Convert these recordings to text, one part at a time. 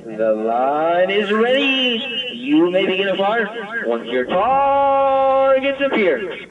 The line is ready. You may begin to fire once your targets appear.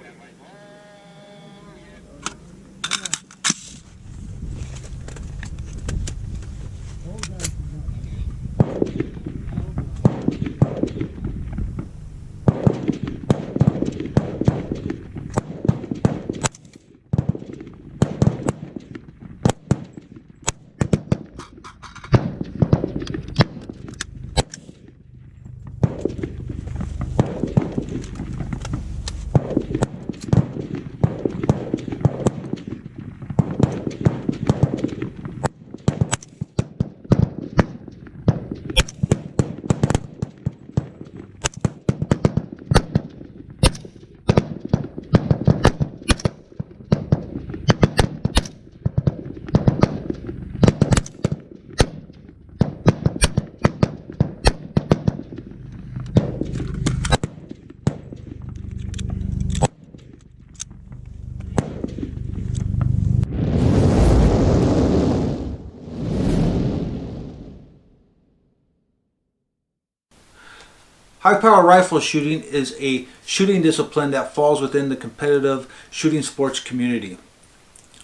High power rifle shooting is a shooting discipline that falls within the competitive shooting sports community.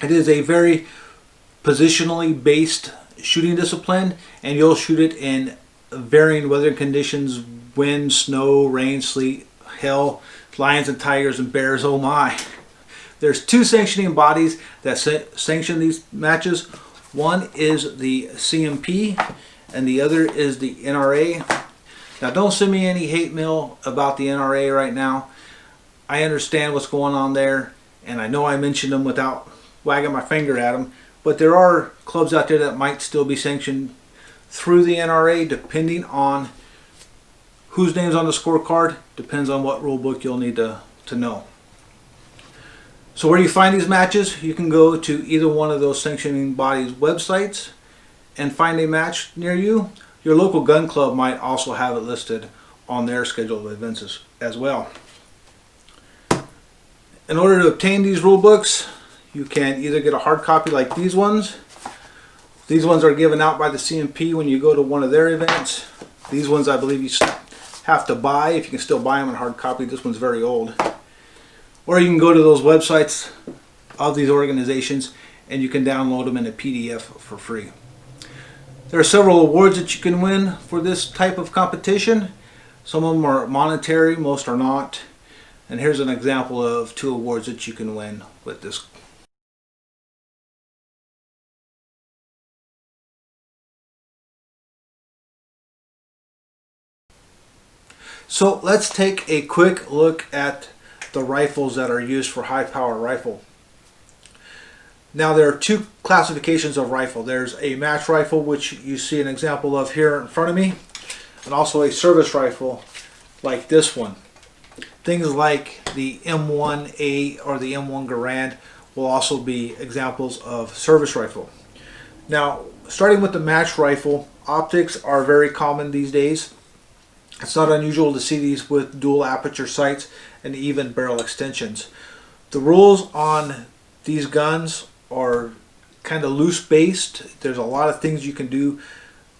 It is a very positionally based shooting discipline, and you'll shoot it in varying weather conditions: wind, snow, rain, sleet, hail, lions and tigers and bears. Oh my. There's two sanctioning bodies that sanction these matches. One is the CMP and the other is the NRA. Now, don't send me any hate mail about the NRA right now. I understand what's going on there, and I know I mentioned them without wagging my finger at them, but there are clubs out there that might still be sanctioned through the NRA, depending on whose name's on the scorecard. Depends on what rule book you'll need to know. So where do you find these matches? You can go to either one of those sanctioning bodies' websites and find a match near you. Your local gun club might also have it listed on their schedule of events as well. In order to obtain these rule books, you can either get a hard copy like these ones. These ones are given out by the CMP when you go to one of their events. These ones I believe you have to buy, if you can still buy them in hard copy. This one's very old. Or you can go to those websites of these organizations and you can download them in a PDF for free. There are several awards that you can win for this type of competition. Some of them are monetary, most are not. And here's an example of two awards that you can win with this. So let's take a quick look at the rifles that are used for high power rifle. Now, there are two classifications of rifle. There's a match rifle, which you see an example of here in front of me, and also a service rifle like this one. Things like the M1A or the M1 Garand will also be examples of service rifle. Now, starting with the match rifle, optics are very common these days. It's not unusual to see these with dual aperture sights and even barrel extensions. The rules on these guns are kind of loose based. There's a lot of things you can do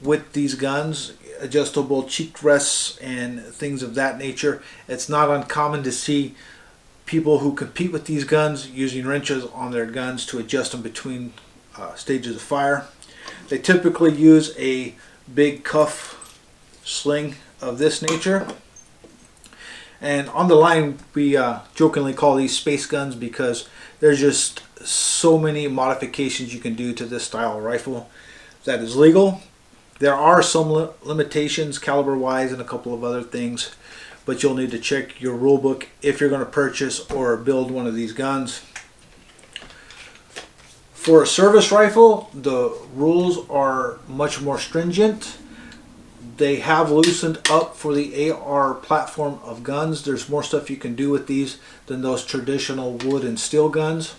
with these guns, adjustable cheek rests and things of that nature. It's not uncommon to see people who compete with these guns using wrenches on their guns to adjust them between stages of fire. They typically use a big cuff sling of this nature. And on the line, we jokingly call these space guns because there's just so many modifications you can do to this style of rifle that is legal. There are some limitations caliber wise and a couple of other things, but you'll need to check your rule book if you're going to purchase or build one of these guns. For a service rifle, the rules are much more stringent. They have loosened up for the AR platform of guns. There's more stuff you can do with these than those traditional wood and steel guns.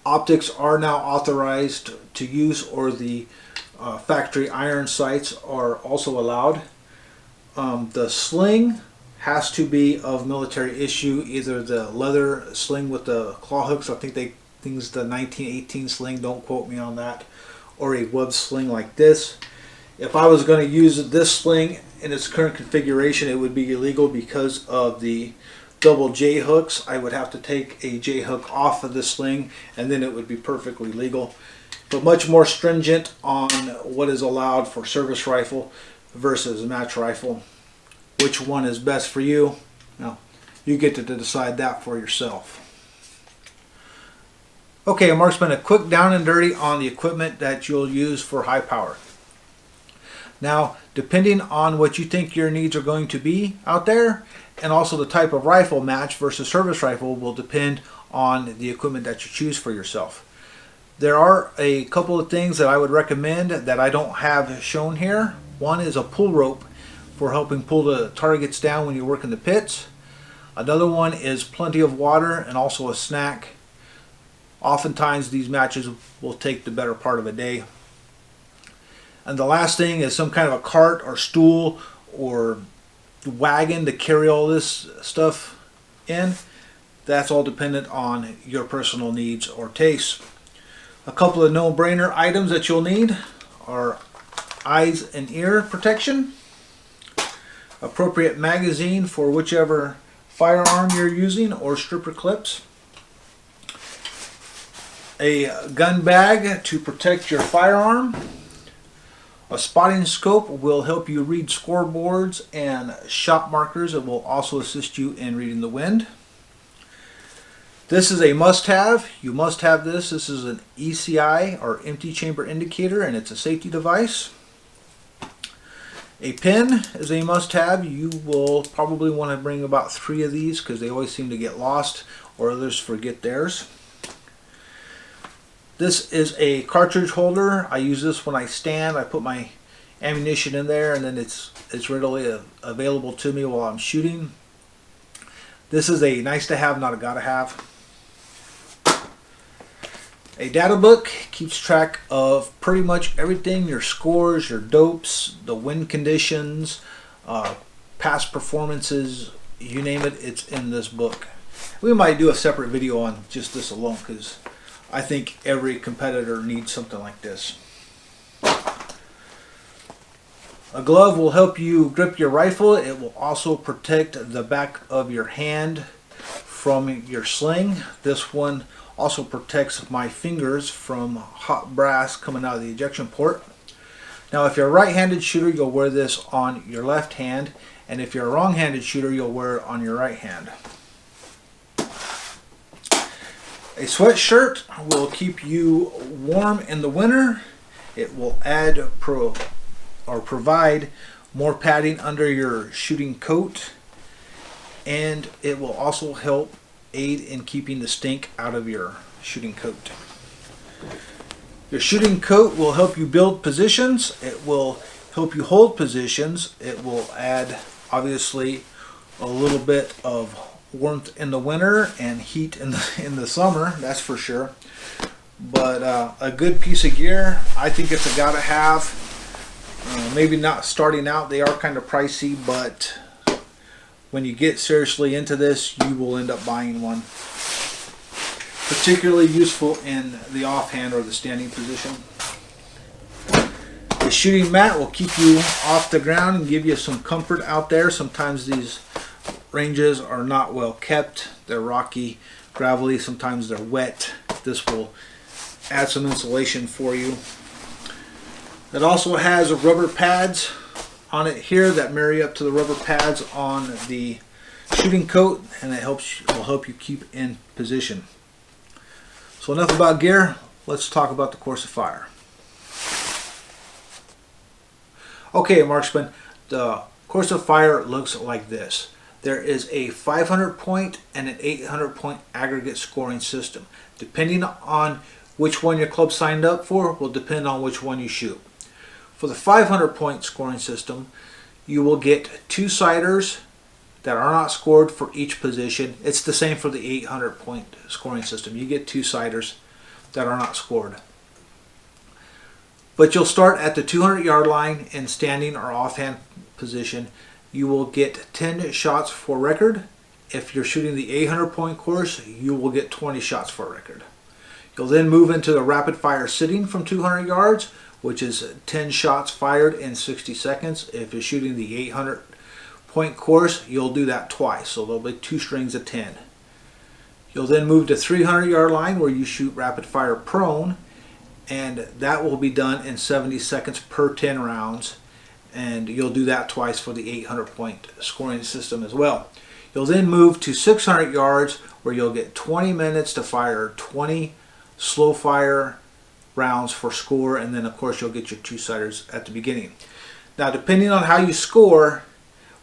Optics are now authorized to use, or the factory iron sights are also allowed. The sling has to be of military issue, either the leather sling with the claw hooks, I think the 1918 sling, don't quote me on that, or a web sling like this. If I was going to use this sling in its current configuration, it would be illegal because of the double J hooks. I would have to take a J hook off of the sling and then it would be perfectly legal. But much more stringent on what is allowed for service rifle versus a match rifle. Which one is best for you? Now, you get to decide that for yourself. Okay, Marksman, a quick down and dirty on the equipment that you'll use for high power. Now, depending on what you think your needs are going to be out there, and also the type of rifle, match versus service rifle, will depend on the equipment that you choose for yourself. There are a couple of things that I would recommend that I don't have shown here. One is a pull rope for helping pull the targets down when you work in the pits. Another one is plenty of water and also a snack. Oftentimes these matches will take the better part of a day. And the last thing is some kind of a cart or stool or wagon to carry all this stuff in. That's all dependent on your personal needs or tastes. A couple of no-brainer items that you'll need are eyes and ear protection, appropriate magazine for whichever firearm you're using or stripper clips, a gun bag to protect your firearm. A spotting scope will help you read scoreboards and shot markers. It will also assist you in reading the wind. This is a must-have. You must have this. This is an ECI or empty chamber indicator, and it's a safety device. A pen is a must-have. You will probably want to bring about 3 of these because they always seem to get lost or others forget theirs. This is a cartridge holder. I use this when I stand. I put my ammunition in there and then it's readily available to me while I'm shooting. This is a nice to have, not a gotta have. A data book keeps track of pretty much everything, your scores, your dopes, the wind conditions, past performances, you name it, it's in this book. We might do a separate video on just this alone because I think every competitor needs something like this. A glove will help you grip your rifle. It will also protect the back of your hand from your sling. This one also protects my fingers from hot brass coming out of the ejection port. Now if you're a right-handed shooter, you'll wear this on your left hand, and if you're a wrong-handed shooter, you'll wear it on your right hand. A sweatshirt will keep you warm in the winter. It will add provide more padding under your shooting coat, and it will also help aid in keeping the stink out of your shooting coat. Your shooting coat will help you build positions. It will help you hold positions. It will add obviously a little bit of warmth in the winter and heat in the summer, that's for sure. But a good piece of gear, I think it's a gotta have. Maybe not starting out, they are kind of pricey, but when you get seriously into this, you will end up buying one. Particularly useful in the offhand or the standing position. The shooting mat will keep you off the ground and give you some comfort out there. Sometimes these ranges are not well kept. They're rocky, gravelly, sometimes they're wet. This will add some insulation for you. It also has rubber pads on it here that marry up to the rubber pads on the shooting coat, and it will help you keep in position. So enough about gear, let's talk about the course of fire. Okay, marksman, the course of fire looks like this. There is a 500 point and an 800 point aggregate scoring system. Depending on which one your club signed up for will depend on which one you shoot. For the 500 point scoring system, you will get 2 sighters that are not scored for each position. It's the same for the 800 point scoring system. You get 2 sighters that are not scored. But you'll start at the 200-yard line in standing or offhand position. You will get 10 shots for record. If you're shooting the 800 point course, you will get 20 shots for record. You'll then move into the rapid fire sitting from 200 yards, which is 10 shots fired in 60 seconds. If you're shooting the 800 point course, you'll do that twice, so there'll be 2 strings of 10. You'll then move to 300-yard line where you shoot rapid fire prone, and that will be done in 70 seconds per 10 rounds, and you'll do that twice for the 800 point scoring system as well. You'll then move to 600 yards where you'll get 20 minutes to fire 20 slow fire rounds for score, and then of course you'll get your 2-siders at the beginning. Now, depending on how you score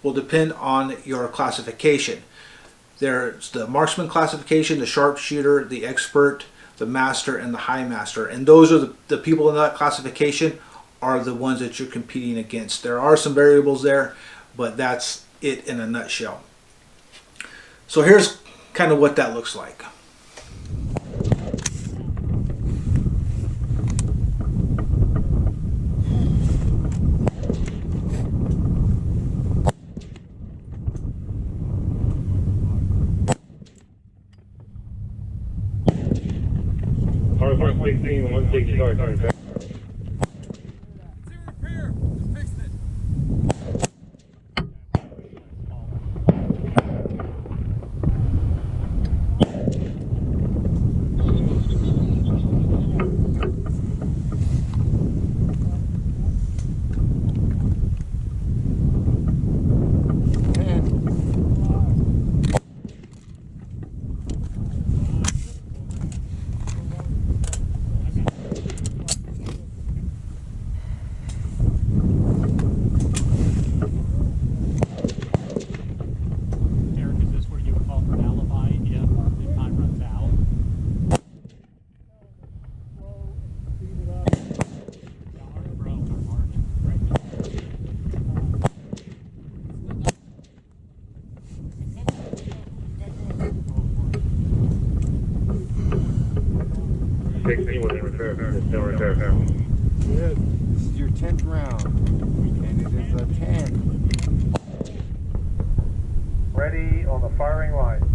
will depend on your classification. There's the marksman classification, the sharpshooter, the expert, the master, and the high master, and those are the people in that classification are the ones that you're competing against. There are some variables there, but that's it in a nutshell. So here's kind of what that looks like. Good. This is your 10th round, and it is a 10. Ready on the firing line.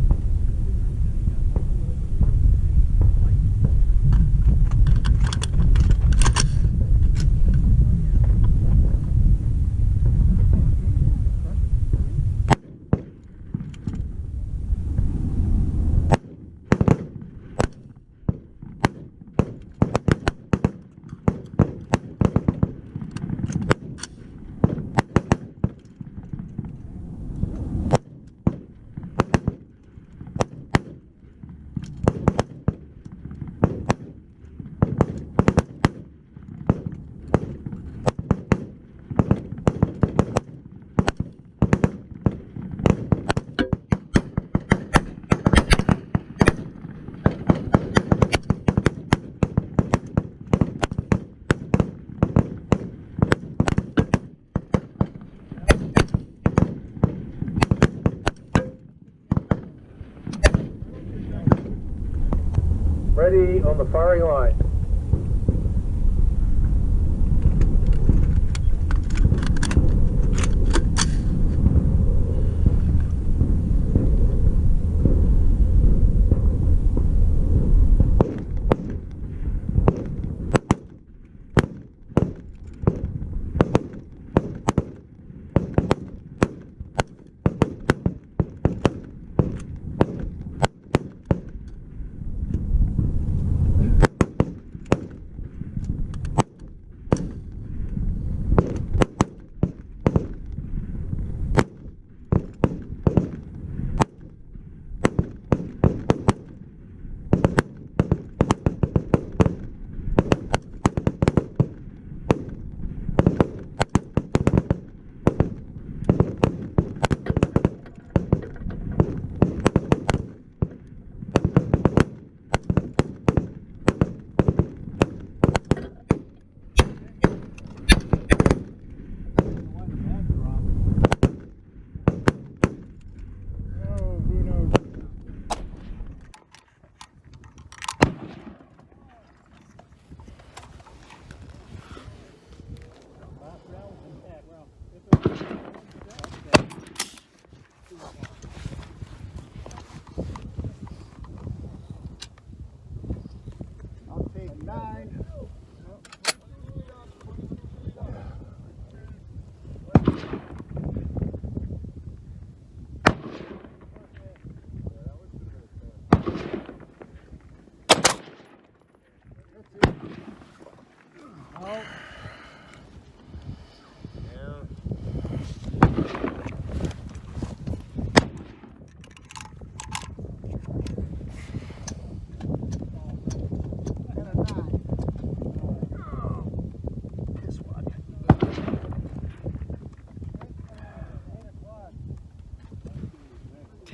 Ready on the firing line.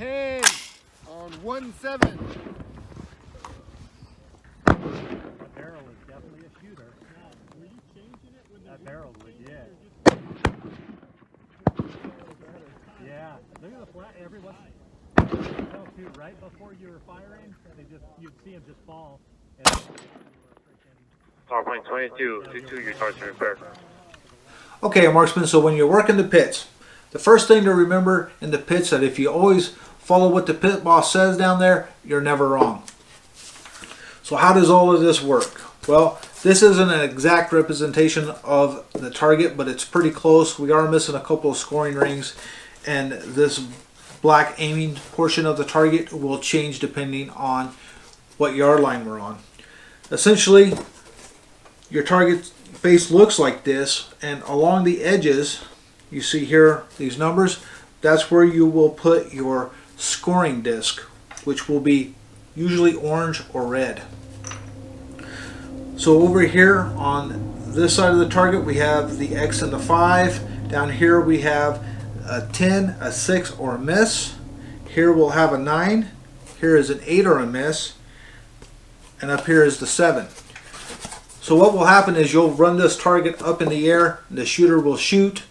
10 on 1-7. That barrel is definitely a shooter. Yeah. Were you changing it with that barrel's legit? Yeah. Look at the flat. Everyone. Too, right before you were firing, you'd see him just fall. PowerPoint 22, 22, your target's in repair. Okay, marksman, so when you're working the pits, the first thing to remember in the pits that if you always follow what the pit boss says down there, you're never wrong. So how does all of this work? Well, this isn't an exact representation of the target, but it's pretty close. We are missing a couple of scoring rings, and this black aiming portion of the target will change depending on what yard line we're on. Essentially, your target face looks like this, and along the edges, you see here these numbers, that's where you will put your scoring disc, which will be usually orange or red. So over here on this side of the target, we have the X and the 5. Down here we have a 10, a 6, or a miss. Here we'll have a 9. Here is an 8 or a miss. And up here is the 7. So what will happen is you'll run this target up in the air. The shooter will shoot.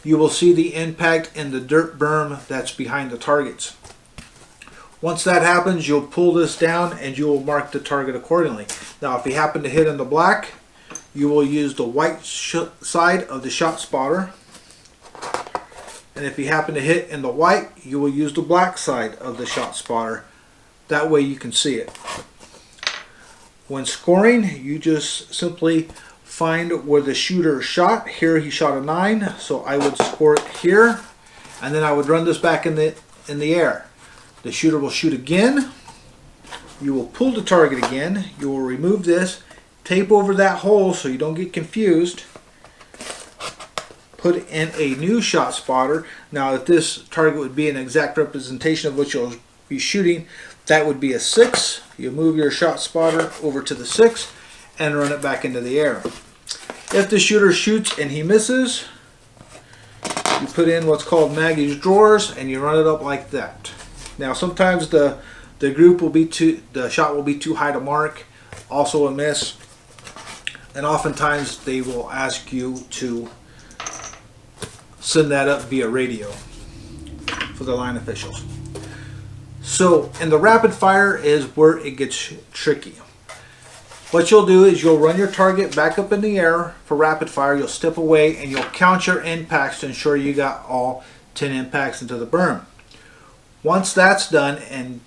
You will see the impact in the dirt berm that's behind the targets. Once that happens, you'll pull this down and you will mark the target accordingly. Now if you happen to hit in the black, you will use the white side of the shot spotter. And if you happen to hit in the white, you will use the black side of the shot spotter. That way you can see it. When scoring, you just simply find where the shooter shot. Here he shot a 9, so I would score it here, and then I would run this back in the air. The shooter will shoot again. You will pull the target again. You will remove this, tape over that hole so you don't get confused. Put in a new shot spotter. Now if this target would be an exact representation of what you'll be shooting, that would be a 6. You move your shot spotter over to the 6 and run it back into the air. If the shooter shoots and he misses, you put in what's called Maggie's drawers and you run it up like that. Now sometimes the shot will be too high to mark, also a miss, and oftentimes they will ask you to send that up via radio for the line officials. So in the rapid fire is where it gets tricky. What you'll do is you'll run your target back up in the air for rapid fire. You'll step away and you'll count your impacts to ensure you got all 10 impacts into the berm. Once that's done and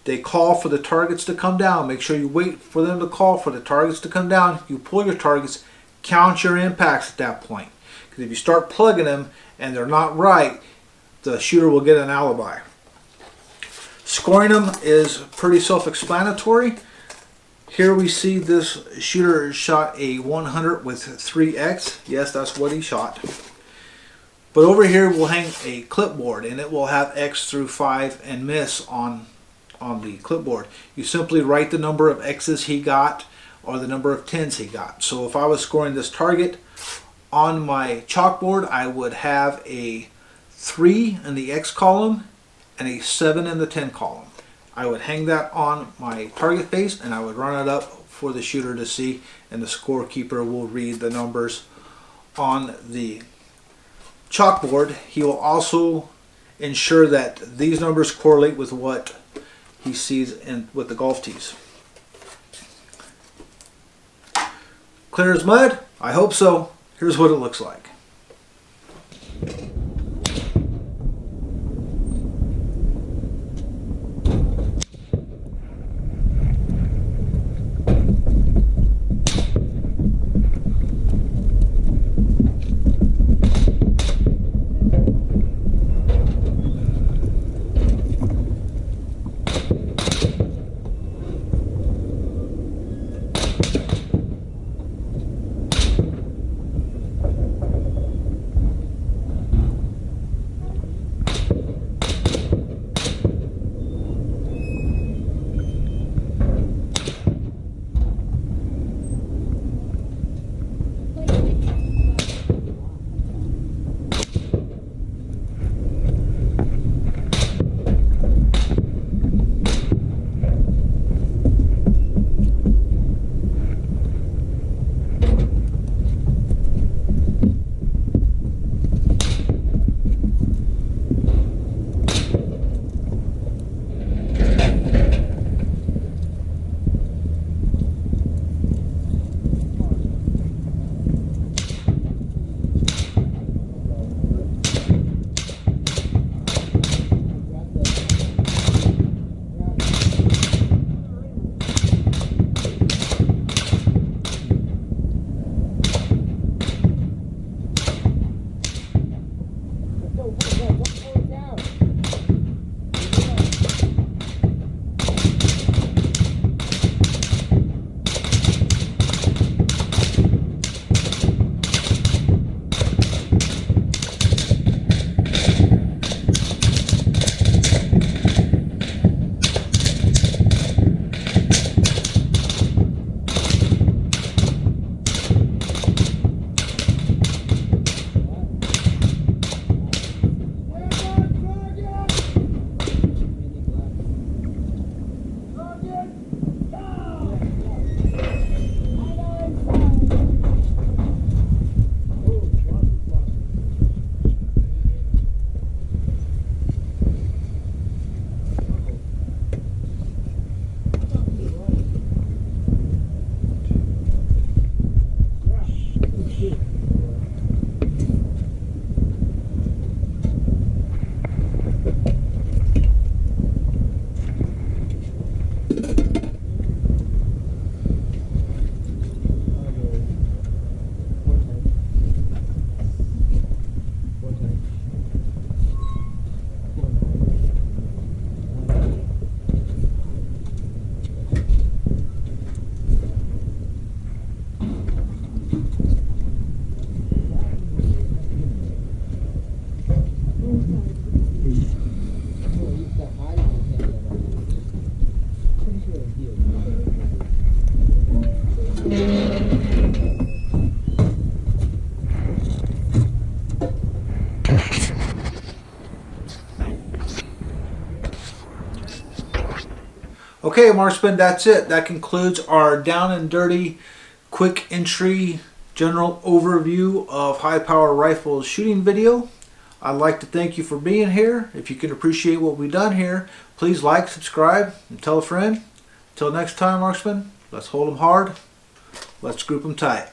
they call for the targets to come down, make sure you wait for them to call for the targets to come down. You pull your targets, count your impacts at that point. Because if you start plugging them and they're not right, the shooter will get an alibi. Scoring them is pretty self-explanatory. Here we see this shooter shot a 100 with 3X. Yes, that's what he shot. But over here we'll hang a clipboard and it will have X through 5 and miss on the clipboard. You simply write the number of X's he got or the number of 10s he got. So if I was scoring this target on my chalkboard, I would have a 3 in the X column and a 7 in the 10 column. I would hang that on my target face and I would run it up for the shooter to see, and the scorekeeper will read the numbers on the chalkboard. He will also ensure that these numbers correlate with what he sees with the golf tees. Clear as mud? I hope so. Here's what it looks like. Okay, marksman, that's it. That concludes our down and dirty, quick entry, general overview of high power rifle shooting video. I'd like to thank you for being here. If you can appreciate what we've done here, please like, subscribe, and tell a friend. Until next time, marksman, let's hold them hard. Let's group them tight.